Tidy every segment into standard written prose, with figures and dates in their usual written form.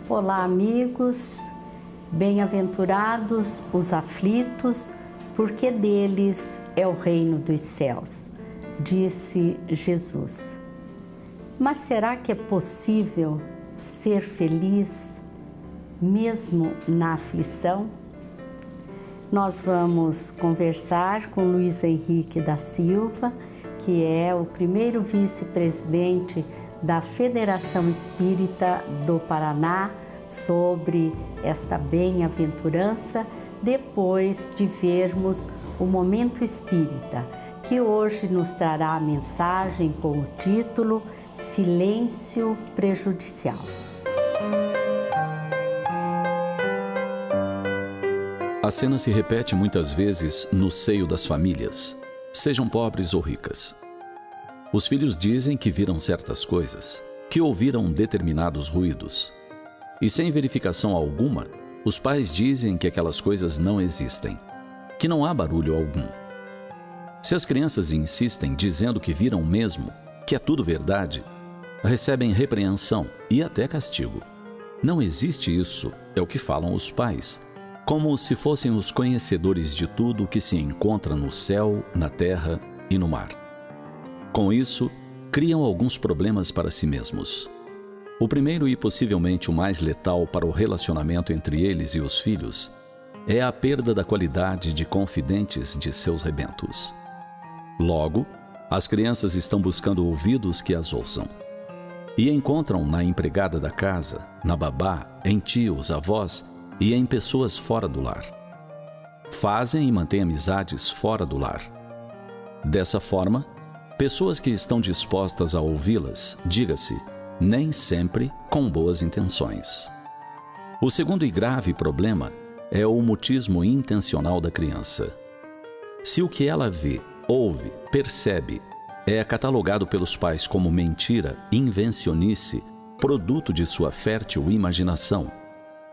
Olá, amigos, bem-aventurados os aflitos, porque deles é o reino dos céus, disse Jesus. Mas será que é possível ser feliz mesmo na aflição? Nós vamos conversar com Luiz Henrique da Silva, que é o primeiro vice-presidente da Federação Espírita do Paraná, sobre esta bem-aventurança, depois de vermos o Momento Espírita, que hoje nos trará a mensagem com o título Silêncio Prejudicial. A cena se repete muitas vezes no seio das famílias, sejam pobres ou ricas. Os filhos dizem que viram certas coisas, que ouviram determinados ruídos. E sem verificação alguma, os pais dizem que aquelas coisas não existem, que não há barulho algum. Se as crianças insistem dizendo que viram mesmo, que é tudo verdade, recebem repreensão e até castigo. Não existe isso, é o que falam os pais, como se fossem os conhecedores de tudo que se encontra no céu, na terra e no mar. Com isso, criam alguns problemas para si mesmos. O primeiro e possivelmente o mais letal para o relacionamento entre eles e os filhos é a perda da qualidade de confidentes de seus rebentos. Logo, as crianças estão buscando ouvidos que as ouçam. E encontram na empregada da casa, na babá, em tios, avós e em pessoas fora do lar. Fazem e mantêm amizades fora do lar. Dessa forma, pessoas que estão dispostas a ouvi-las, diga-se, nem sempre com boas intenções. O segundo e grave problema é o mutismo intencional da criança. Se o que ela vê, ouve, percebe é catalogado pelos pais como mentira, invencionice, produto de sua fértil imaginação,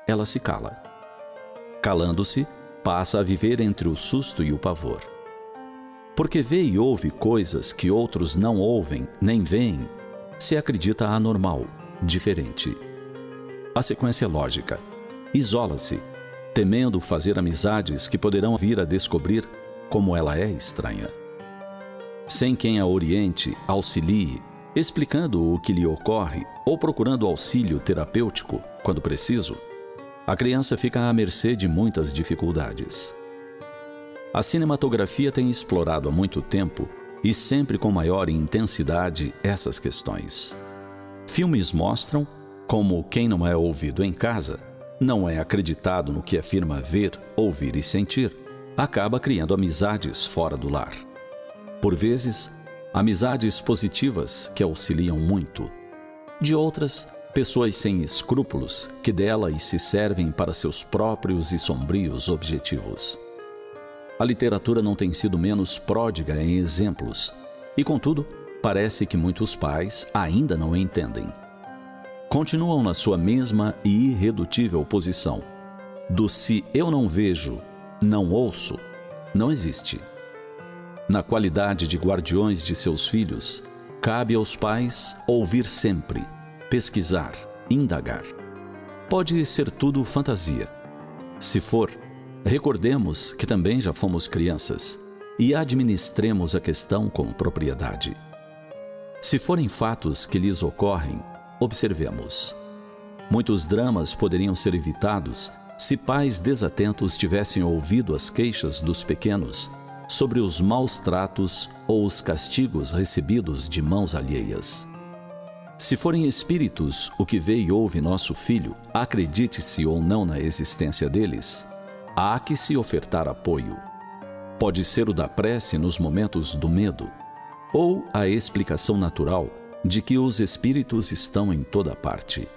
ela se cala. Calando-se, passa a viver entre o susto e o pavor. Porque vê e ouve coisas que outros não ouvem nem veem, se acredita anormal, diferente. A sequência é lógica. Isola-se, temendo fazer amizades que poderão vir a descobrir como ela é estranha. Sem quem a oriente, auxilie, explicando o que lhe ocorre ou procurando auxílio terapêutico, quando preciso, a criança fica à mercê de muitas dificuldades. A cinematografia tem explorado há muito tempo e sempre com maior intensidade essas questões. Filmes mostram como quem não é ouvido em casa, não é acreditado no que afirma ver, ouvir e sentir, acaba criando amizades fora do lar. Por vezes, amizades positivas que auxiliam muito. De outras, pessoas sem escrúpulos que delas se servem para seus próprios e sombrios objetivos. A literatura não tem sido menos pródiga em exemplos, e contudo, parece que muitos pais ainda não entendem. Continuam na sua mesma e irredutível posição do se eu não vejo, não ouço, não existe. Na qualidade de guardiões de seus filhos, cabe aos pais ouvir sempre, pesquisar, indagar. Pode ser tudo fantasia. Se for, recordemos que também já fomos crianças e administremos a questão com propriedade. Se forem fatos que lhes ocorrem, observemos. Muitos dramas poderiam ser evitados se pais desatentos tivessem ouvido as queixas dos pequenos sobre os maus tratos ou os castigos recebidos de mãos alheias. Se forem espíritos o que vê e ouve nosso filho, acredite-se ou não na existência deles, há que se ofertar apoio. Pode ser o da prece nos momentos do medo, ou a explicação natural de que os espíritos estão em toda parte.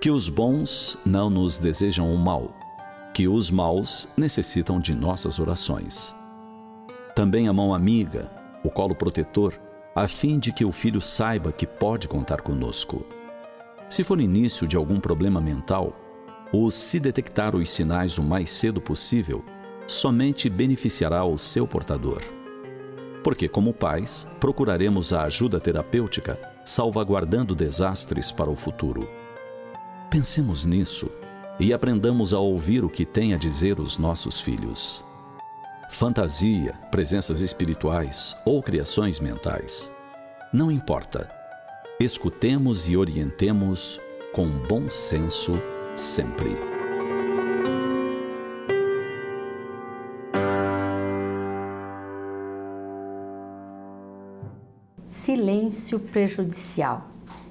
Que os bons não nos desejam o mal, que os maus necessitam de nossas orações. Também a mão amiga, o colo protetor, a fim de que o filho saiba que pode contar conosco. Se for início de algum problema mental, ou se detectar os sinais o mais cedo possível, somente beneficiará o seu portador. Porque, como pais, procuraremos a ajuda terapêutica, salvaguardando desastres para o futuro. Pensemos nisso e aprendamos a ouvir o que têm a dizer os nossos filhos. Fantasia, presenças espirituais ou criações mentais. Não importa. Escutemos e orientemos com bom senso sempre. Silêncio prejudicial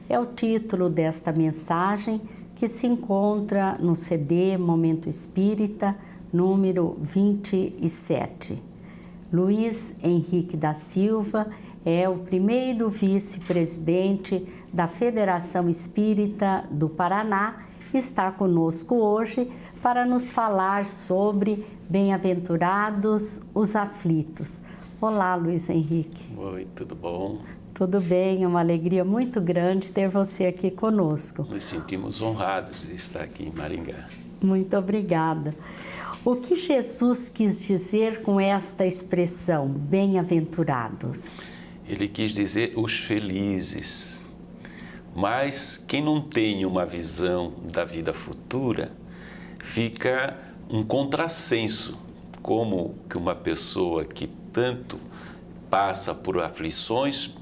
é o título desta mensagem que se encontra no CD Momento Espírita, número 27. Luiz Henrique da Silva é o primeiro vice-presidente da Federação Espírita do Paraná e está conosco hoje para nos falar sobre Bem-aventurados os aflitos. Olá, Luiz Henrique. Oi, tudo bom? Tudo bem, é uma alegria muito grande ter você aqui conosco. Nos sentimos honrados de estar aqui em Maringá. Muito obrigada. O que Jesus quis dizer com esta expressão, bem-aventurados? Ele quis dizer os felizes. Mas quem não tem uma visão da vida futura, fica um contrassenso. Como que uma pessoa que tanto passa por aflições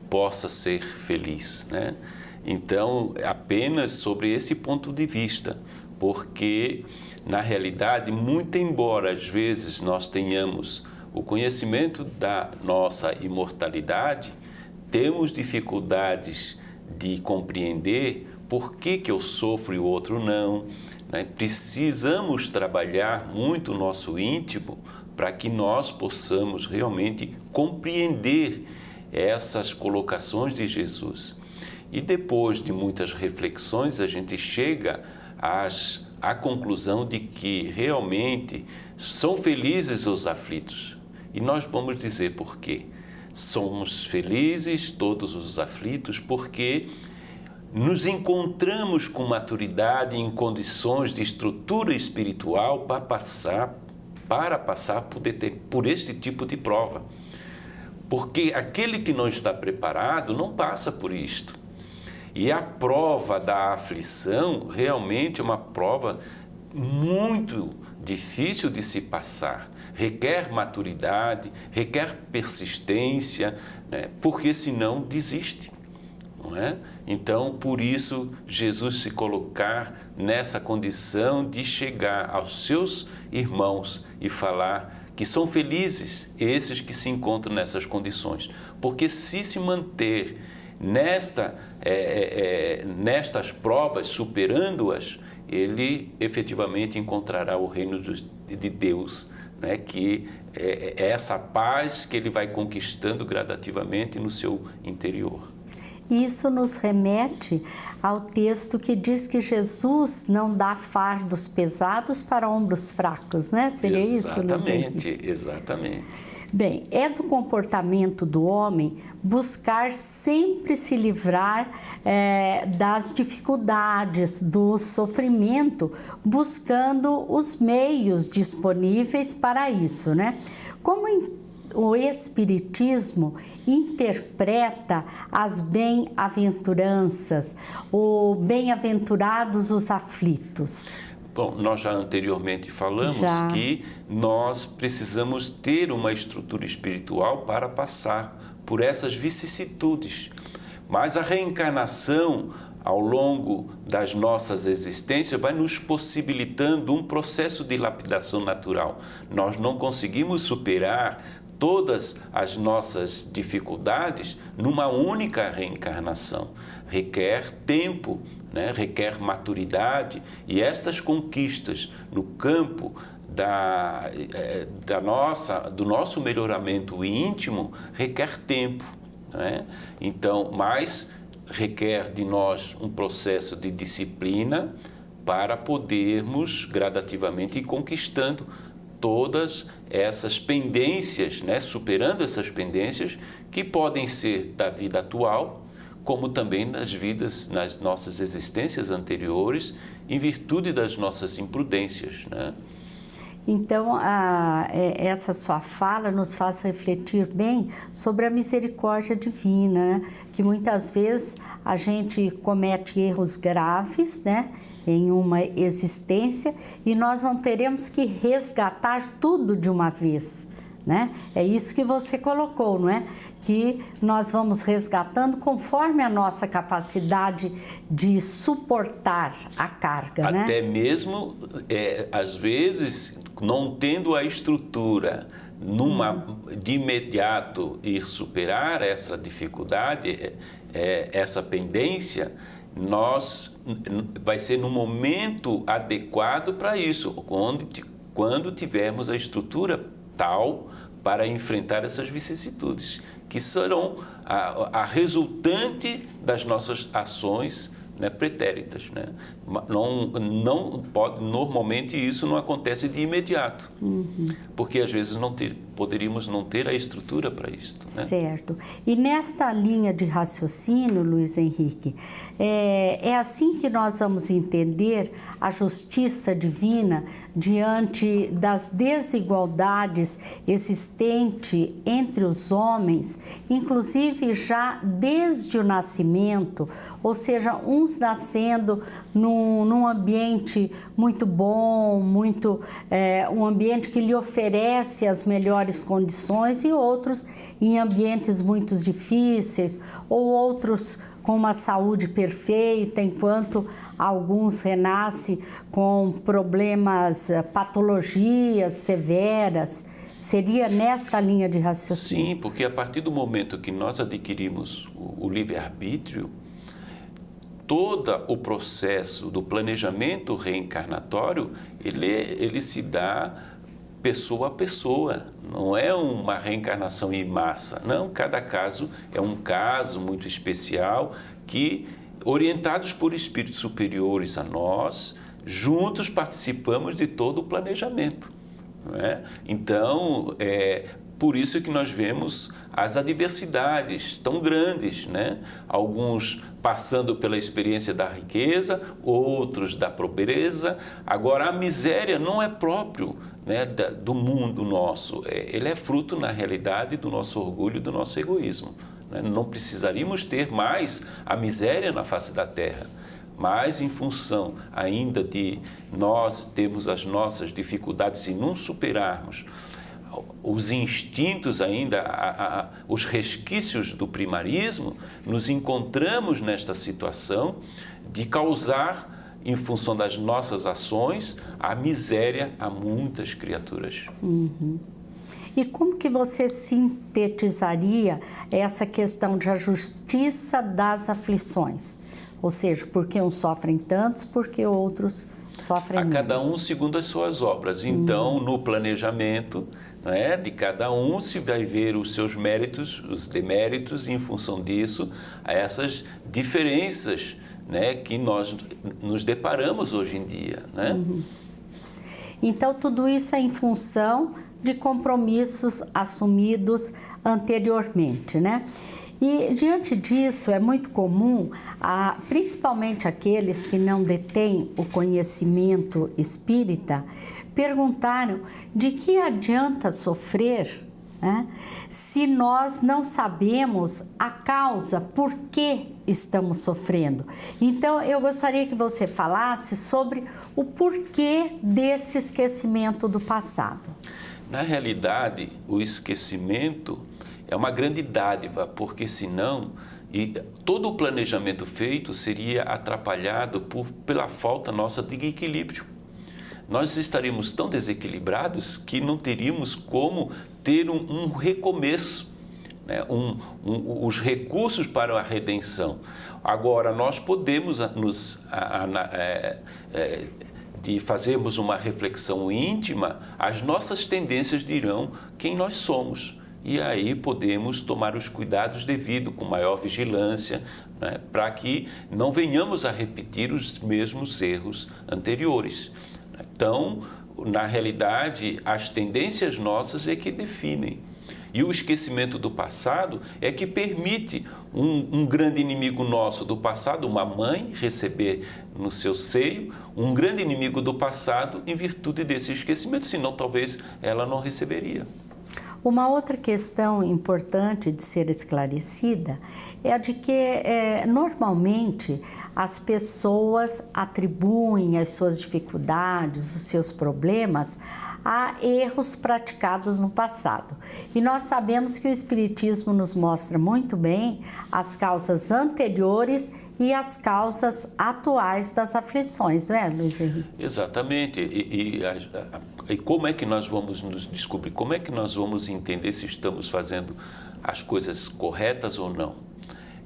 possa ser feliz, né? Então, apenas sobre esse ponto de vista, porque, na realidade, muito embora às vezes nós tenhamos o conhecimento da nossa imortalidade, temos dificuldades de compreender por que eu sofro e o outro não, né? Precisamos trabalhar muito o nosso íntimo para que nós possamos realmente compreender essas colocações de Jesus. E depois de muitas reflexões, a gente chega à conclusão de que realmente são felizes os aflitos. E nós vamos dizer por quê. Somos felizes todos os aflitos porque nos encontramos com maturidade em condições de estrutura espiritual para passar por este tipo de prova. Porque aquele que não está preparado não passa por isto. E a prova da aflição realmente é uma prova muito difícil de se passar. Requer maturidade, requer persistência, né? Porque senão desiste. Não é? Então, por isso, Jesus se colocar nessa condição de chegar aos seus irmãos e falar que são felizes esses que se encontram nessas condições. Porque se manter nestas provas, superando-as, ele efetivamente encontrará o reino de Deus, né? Que é essa paz que ele vai conquistando gradativamente no seu interior. Isso nos remete ao texto que diz que Jesus não dá fardos pesados para ombros fracos, né? Seria isso, Luiz Henrique? Exatamente. Bem, é do comportamento do homem buscar sempre se livrar das dificuldades, do sofrimento, buscando os meios disponíveis para isso, né? Como o Espiritismo interpreta as bem-aventuranças, o bem-aventurados os aflitos? Bom, nós já anteriormente falamos que nós precisamos ter uma estrutura espiritual para passar por essas vicissitudes. Mas a reencarnação, ao longo das nossas existências, vai nos possibilitando um processo de lapidação natural. Nós não conseguimos superar todas as nossas dificuldades numa única reencarnação. Requer tempo, né? Requer maturidade, e estas conquistas no campo do nosso melhoramento íntimo requer tempo, né? Então, mas requer de nós um processo de disciplina para podermos gradativamente ir conquistando todas essas pendências, né? Superando essas pendências que podem ser da vida atual, como também nas nossas existências anteriores, em virtude das nossas imprudências, né? Então, essa sua fala nos faz refletir bem sobre a misericórdia divina, né? Que muitas vezes a gente comete erros graves, né? em uma existência e nós não teremos que resgatar tudo de uma vez, né? É isso que você colocou, não é? Que nós vamos resgatando conforme a nossa capacidade de suportar a carga, né? Até mesmo, às vezes, não tendo a estrutura de imediato ir superar essa dificuldade, essa pendência, vai ser no momento adequado para isso, quando tivermos a estrutura tal para enfrentar essas vicissitudes, que serão a resultante das nossas ações, né, pretéritas, né? Não pode, normalmente isso não acontece de imediato, porque às vezes poderíamos não ter a estrutura para isso, né? Certo. E nesta linha de raciocínio, Luiz Henrique, é assim que nós vamos entender a justiça divina diante das desigualdades existentes entre os homens, inclusive já desde o nascimento, ou seja, uns nascendo num ambiente muito bom, um ambiente que lhe oferece as melhores condições e outros em ambientes muito difíceis ou outros com uma saúde perfeita, enquanto alguns renascem com problemas, patologias severas. Seria nesta linha de raciocínio? Sim, porque a partir do momento que nós adquirimos o livre-arbítrio, todo o processo do planejamento reencarnatório, ele se dá pessoa a pessoa, não é uma reencarnação em massa, não, cada caso é um caso muito especial que, orientados por espíritos superiores a nós, juntos participamos de todo o planejamento, não é? Então, por isso que nós vemos as adversidades tão grandes, né? Alguns passando pela experiência da riqueza, outros da pobreza. Agora, a miséria não é próprio, né, do mundo nosso, ele é fruto, na realidade, do nosso orgulho, do nosso egoísmo, né? Não precisaríamos ter mais a miséria na face da terra, mas em função ainda de nós termos as nossas dificuldades e não superarmos os instintos ainda, os resquícios do primarismo, nos encontramos nesta situação de causar, em função das nossas ações, a miséria a muitas criaturas. E como que você sintetizaria essa questão de a justiça das aflições? Ou seja, porque uns sofrem tantos, porque outros sofrem menos? A cada um segundo as suas obras. Então, no planejamento, né, de cada um se vai ver os seus méritos, os deméritos, e em função disso, a essas diferenças, né, que nós nos deparamos hoje em dia, né? Então, tudo isso é em função de compromissos assumidos anteriormente, né? E, diante disso, é muito comum, principalmente aqueles que não detêm o conhecimento espírita, perguntaram de que adianta sofrer, né, se nós não sabemos a causa, por que estamos sofrendo. Então, eu gostaria que você falasse sobre o porquê desse esquecimento do passado. Na realidade, o esquecimento é uma grande dádiva, porque senão todo o planejamento feito seria atrapalhado pela falta nossa de equilíbrio. Nós estaríamos tão desequilibrados que não teríamos como ter um recomeço, né? Os recursos para a redenção. Agora, nós podemos de fazermos uma reflexão íntima, as nossas tendências dirão quem nós somos. E aí podemos tomar os cuidados devidos, com maior vigilância, né, para que não venhamos a repetir os mesmos erros anteriores. Então, na realidade, as tendências nossas é que definem. E o esquecimento do passado é que permite um grande inimigo nosso do passado, uma mãe, receber no seu seio um grande inimigo do passado em virtude desse esquecimento, senão talvez ela não receberia. Uma outra questão importante de ser esclarecida é a de que normalmente as pessoas atribuem as suas dificuldades, os seus problemas a erros praticados no passado. E nós sabemos que o Espiritismo nos mostra muito bem as causas anteriores e as causas atuais das aflições, não é, Luiz Henrique? Exatamente. E como é que nós vamos nos descobrir? Como é que nós vamos entender se estamos fazendo as coisas corretas ou não?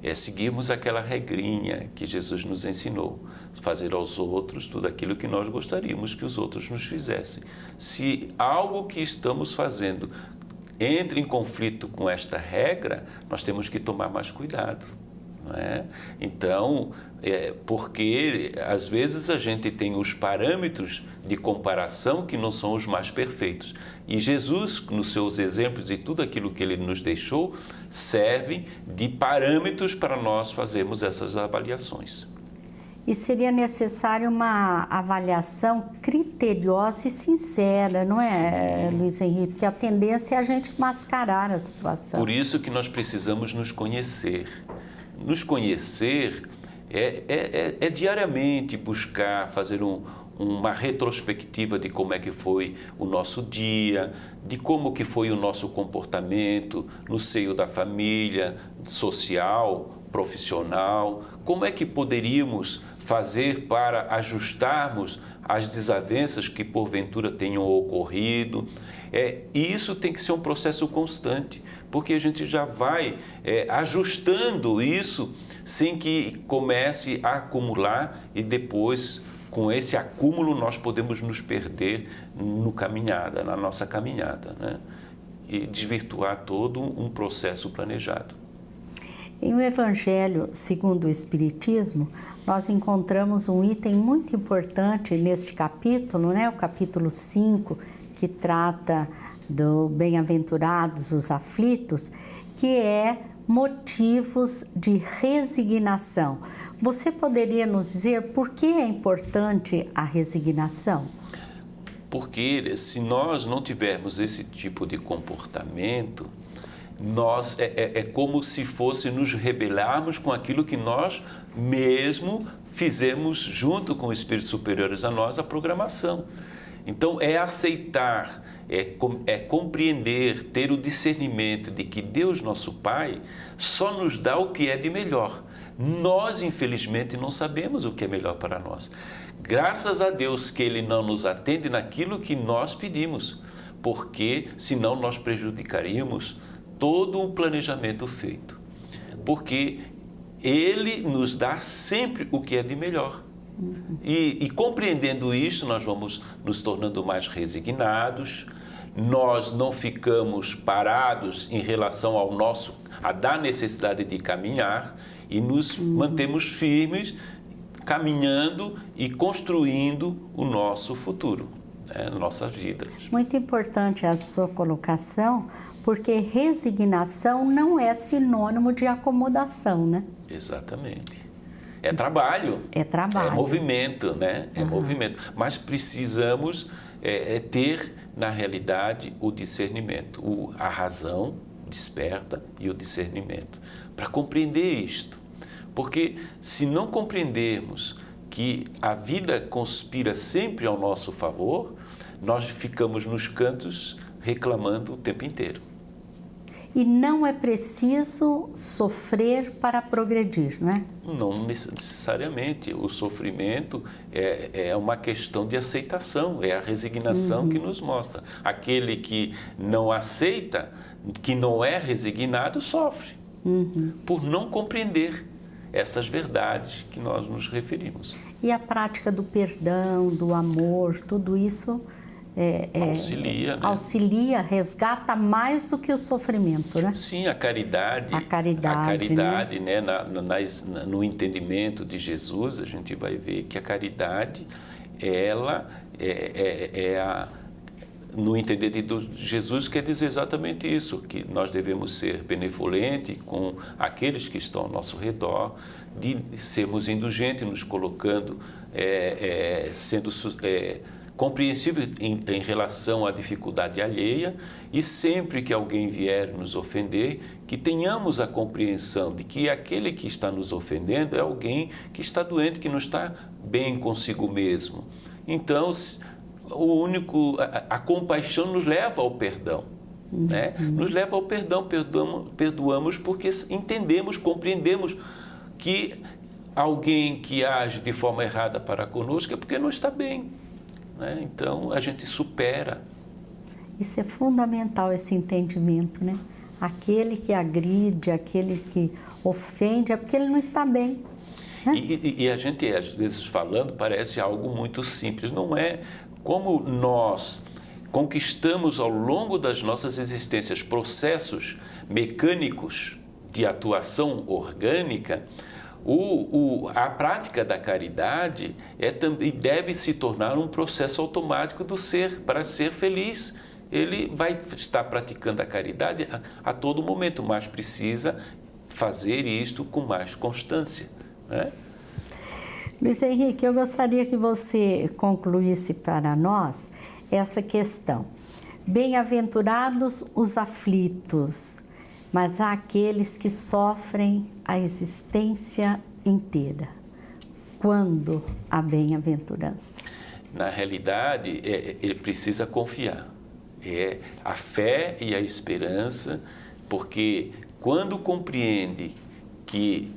É seguirmos aquela regrinha que Jesus nos ensinou, fazer aos outros tudo aquilo que nós gostaríamos que os outros nos fizessem. Se algo que estamos fazendo entra em conflito com esta regra, nós temos que tomar mais cuidado. Não é? Então, porque às vezes a gente tem os parâmetros de comparação que não são os mais perfeitos. E Jesus, nos seus exemplos e tudo aquilo que Ele nos deixou, servem de parâmetros para nós fazermos essas avaliações. E seria necessária uma avaliação criteriosa e sincera, não é, Luiz Henrique? Porque a tendência é a gente mascarar a situação. Por isso que nós precisamos nos conhecer. Nos conhecer é diariamente buscar fazer uma retrospectiva de como é que foi o nosso dia, de como que foi o nosso comportamento no seio da família, social, profissional, como é que poderíamos fazer para ajustarmos as desavenças que porventura tenham ocorrido. E isso tem que ser um processo constante, porque a gente já vai ajustando isso sem que comece a acumular e depois, com esse acúmulo, nós podemos nos perder na nossa caminhada, né? E desvirtuar todo um processo planejado. Em O Evangelho segundo o Espiritismo, nós encontramos um item muito importante neste capítulo, né? O capítulo 5, que trata do bem-aventurados os aflitos, que é motivos de resignação. Você poderia nos dizer por que é importante a resignação? Porque se nós não tivermos esse tipo de comportamento, nós é como se fosse nos rebelarmos com aquilo que nós mesmo fizemos junto com os espíritos superiores a nós, a programação. Então, é aceitar, é compreender, ter o discernimento de que Deus, nosso Pai, só nos dá o que é de melhor. Nós, infelizmente, não sabemos o que é melhor para nós. Graças a Deus que Ele não nos atende naquilo que nós pedimos, porque senão nós prejudicaríamos todo o planejamento feito. Porque Ele nos dá sempre o que é de melhor. E compreendendo isso, nós vamos nos tornando mais resignados, nós não ficamos parados em relação da necessidade de caminhar e nos mantemos firmes, caminhando e construindo o nosso futuro, né, nossa vida. Muito importante a sua colocação, porque resignação não é sinônimo de acomodação, né? Exatamente. É trabalho. É trabalho. É movimento, né? É movimento. Mas precisamos ter, na realidade, o discernimento. A razão desperta e o discernimento. Para compreender isto. Porque se não compreendermos que a vida conspira sempre ao nosso favor, nós ficamos nos cantos reclamando o tempo inteiro. E não é preciso sofrer para progredir, não é? Não necessariamente. O sofrimento é uma questão de aceitação, é a resignação que nos mostra. Aquele que não aceita, que não é resignado, sofre, por não compreender essas verdades que nós nos referimos. E a prática do perdão, do amor, tudo isso auxilia, né? Auxilia, resgata mais do que o sofrimento, né? Sim, a caridade, né? No entendimento de Jesus, a gente vai ver que a caridade, ela no entender de Jesus, quer dizer exatamente isso, que nós devemos ser benevolentes com aqueles que estão ao nosso redor, de sermos indulgentes, nos colocando, compreensível em relação à dificuldade alheia, e sempre que alguém vier nos ofender, que tenhamos a compreensão de que aquele que está nos ofendendo é alguém que está doente, que não está bem consigo mesmo. Então, a compaixão nos leva ao perdão. Né? Nos leva ao perdão, perdoamos porque entendemos, compreendemos que alguém que age de forma errada para conosco é porque não está bem. Né? Então, a gente supera. Isso é fundamental, esse entendimento, né? Aquele que agride, aquele que ofende, é porque ele não está bem. Né? E a gente, às vezes, falando, parece algo muito simples. Não é. Como nós conquistamos ao longo das nossas existências processos mecânicos de atuação orgânica, a prática da caridade também deve se tornar um processo automático do ser, para ser feliz. Ele vai estar praticando a caridade a todo momento, mas precisa fazer isto com mais constância. Né? Luiz Henrique, eu gostaria que você concluísse para nós essa questão. Bem-aventurados os aflitos, mas há aqueles que sofrem a existência inteira. Quando a bem-aventurança? Na realidade, ele precisa confiar. É a fé e a esperança, porque quando compreende que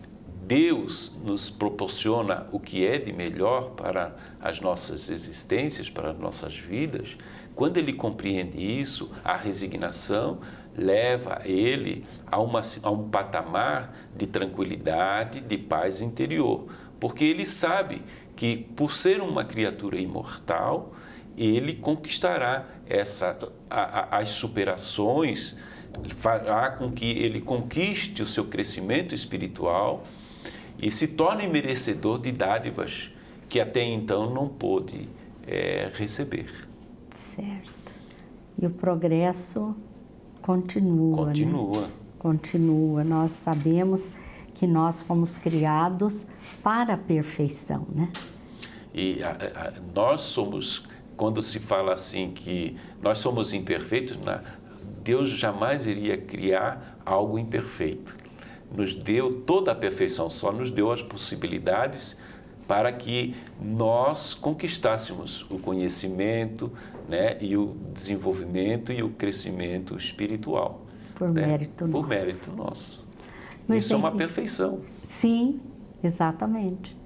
Deus nos proporciona o que é de melhor para as nossas existências, para as nossas vidas, quando ele compreende isso, a resignação leva ele a um patamar de tranquilidade, de paz interior, porque ele sabe que, por ser uma criatura imortal, ele conquistará as superações, fará com que ele conquiste o seu crescimento espiritual e se torne merecedor de dádivas que até então não pôde receber. Certo. E o progresso continua. Continua. Né? Continua. Nós sabemos que nós fomos criados para a perfeição, né? E nós somos, quando se fala assim que nós somos imperfeitos, Deus jamais iria criar algo imperfeito. Nos deu toda a perfeição, só nos deu as possibilidades para que nós conquistássemos o conhecimento, né, e o desenvolvimento e o crescimento espiritual. Por mérito nosso. Por mérito nosso. Luiz Isso é uma Henrique. perfeição. Sim, exatamente.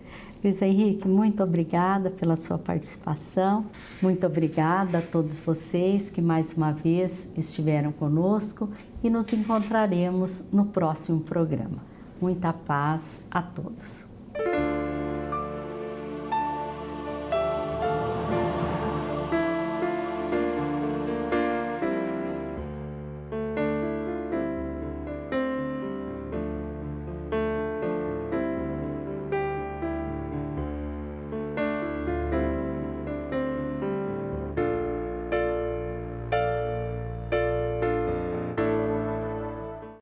Luiz Henrique, muito obrigada pela sua participação. Muito obrigada a todos vocês que mais uma vez estiveram conosco e nos encontraremos no próximo programa. Muita paz a todos.